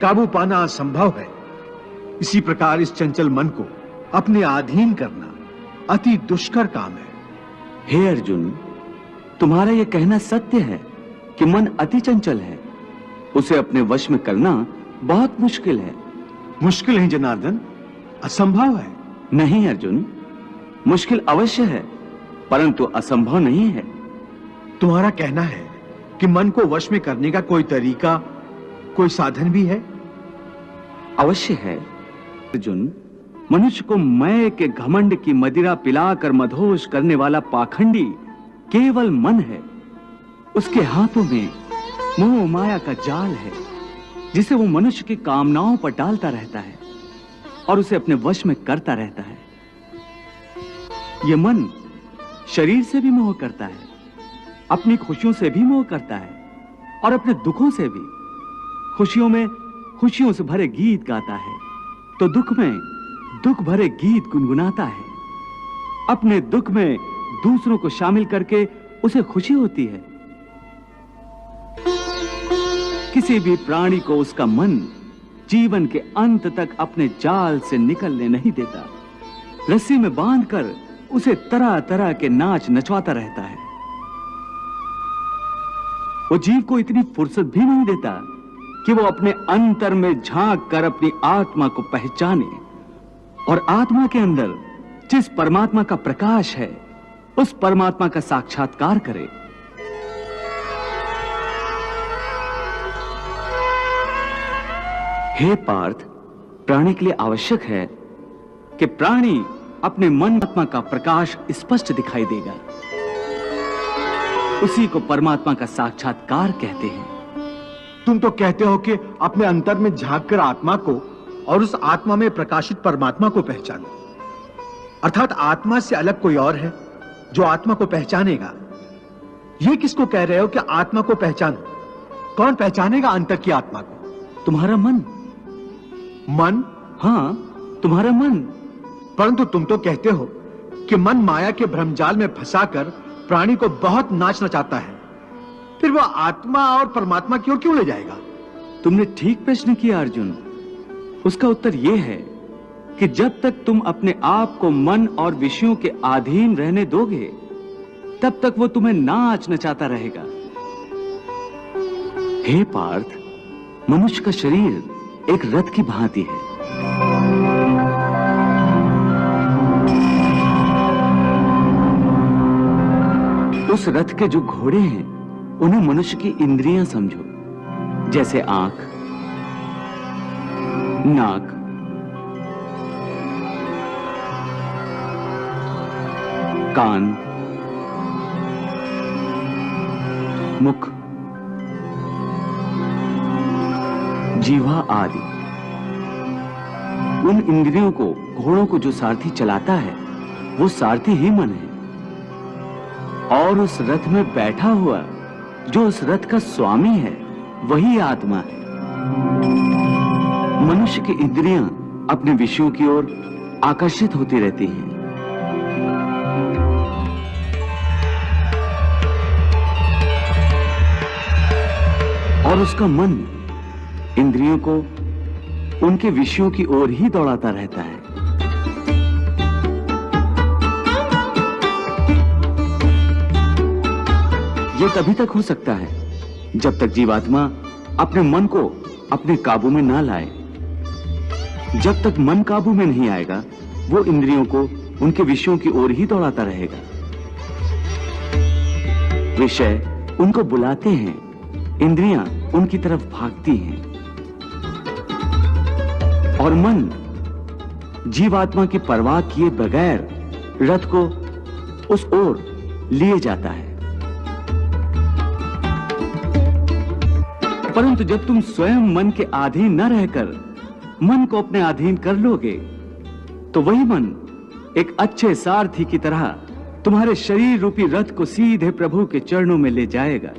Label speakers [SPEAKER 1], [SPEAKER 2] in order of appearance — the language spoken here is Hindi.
[SPEAKER 1] काबू पाना असंभव है। इसी प्रकार इस चंचल मन को अपने अधीन करना अति दुष्कर काम है।
[SPEAKER 2] हे अर्जुन, तुम्हारा यह कहना सत्य है कि मन अति चंचल है। उसे अपने वश में करना बहुत मुश्किल है।
[SPEAKER 1] मुश्किल है जनार्दन, असंभव है।
[SPEAKER 2] नहीं अर्जुन, मुश्किल अवश्य है, परंतु असंभव नहीं है।
[SPEAKER 1] तुम्हारा कहना है कि मन को वश में करने का कोई तरीका, कोई साधन भी है?
[SPEAKER 2] अवश्य है अर्जुन। मनुष्य को मैं के घमंड की मदिरा पिलाकर मदहोश करने वाला पाखंडी केवल मन है। उसके हाथों में मोह माया का जाल है, जिसे वो मनुष्य की कामनाओं पर डालता रहता है और उसे अपने वश में करता रहता है। यह मन शरीर से भी मोह करता है, अपनी खुशियों से भी मोह करता है और अपने दुखों से भी। खुशियों में खुशियों से भरे गीत गाता है, तो दुख में दुख भरे गीत गुनगुनाता है। अपने दुख में दूसरों को शामिल करके उसे खुशी होती है। किसी भी प्राणी को उसका मन जीवन के अंत तक अपने जाल से निकलने नहीं देता। रस्सी में बांधकर उसे तरह तरह के नाच नचवाता रहता है। वो जीव को इतनी फुर्सत भी नहीं देता कि वो अपने अंतर में झांक कर अपनी आत्मा को पहचाने और आत्मा के अंदर जिस परमात्मा का प्रकाश है, उस परमात्मा का साक्षात्कार करे। हे पार्थ, प्राणी के लिए आवश्यक है कि प्राणी अपने मन आत्मा का प्रकाश स्पष्ट दिखाई देगा। उसी को परमात्मा का साक्षात्कार कहते हैं।
[SPEAKER 1] तुम तो कहते हो कि अपने अंतर में झांक कर आत्मा को और उस आत्मा में प्रकाशित परमात्मा को पहचानो, अर्थात आत्मा से अलग कोई और है जो आत्मा को पहचानेगा। ये किसको कह रहे हो कि आत्मा को पहचानो? कौन पहचानेगा अंतर की आत्मा को?
[SPEAKER 2] तुम्हारा मन।
[SPEAKER 1] मन?
[SPEAKER 2] हाँ, तुम्हारा मन।
[SPEAKER 1] परंतु तुम तो कहते हो कि मन माया के भ्रमजाल में फंसाकर प्राणी को बहुत नाच नचाता है, फिर वह आत्मा और परमात्मा की ओर क्यों ले जाएगा?
[SPEAKER 2] तुमने ठीक प्रश्न किया अर्जुन। उसका उत्तर यह है कि जब तक तुम अपने आप को मन और विषयों के अधीन रहने दोगे, तब तक वो तुम्हें नाच नचाता रहेगा। हे पार्थ, मनुष्य का शरीर एक रथ की भांति है। उस रथ के जो घोड़े हैं, उन्हें मनुष्य की इंद्रियां समझो, जैसे आंख, नाक, कान, मुख, जीवा आदि। उन इंद्रियों को, घोड़ों को जो सारथी चलाता है, वो सारथी ही मन है। और उस रथ में बैठा हुआ जो उस रथ का स्वामी है, वही आत्मा है। मनुष्य की इंद्रियां अपने विषयों की ओर आकर्षित होती रहती हैं। और उसका मन इंद्रियों को उनके विषयों की ओर ही दौड़ाता रहता है। यह तभी तक हो सकता है जब तक जीवात्मा अपने मन को अपने काबू में ना लाए। जब तक मन काबू में नहीं आएगा, वो इंद्रियों को उनके विषयों की ओर ही दौड़ाता रहेगा। विषय उनको बुलाते हैं, इंद्रियां उनकी तरफ भागती हैं और मन जीवात्मा की परवाह किए बगैर रथ को उस ओर लिए जाता है। परंतु जब तुम स्वयं मन के अधीन न रहकर मन को अपने अधीन कर लोगे, तो वही मन एक अच्छे सारथी की तरह तुम्हारे शरीर रूपी रथ को सीधे प्रभु के चरणों में ले जाएगा।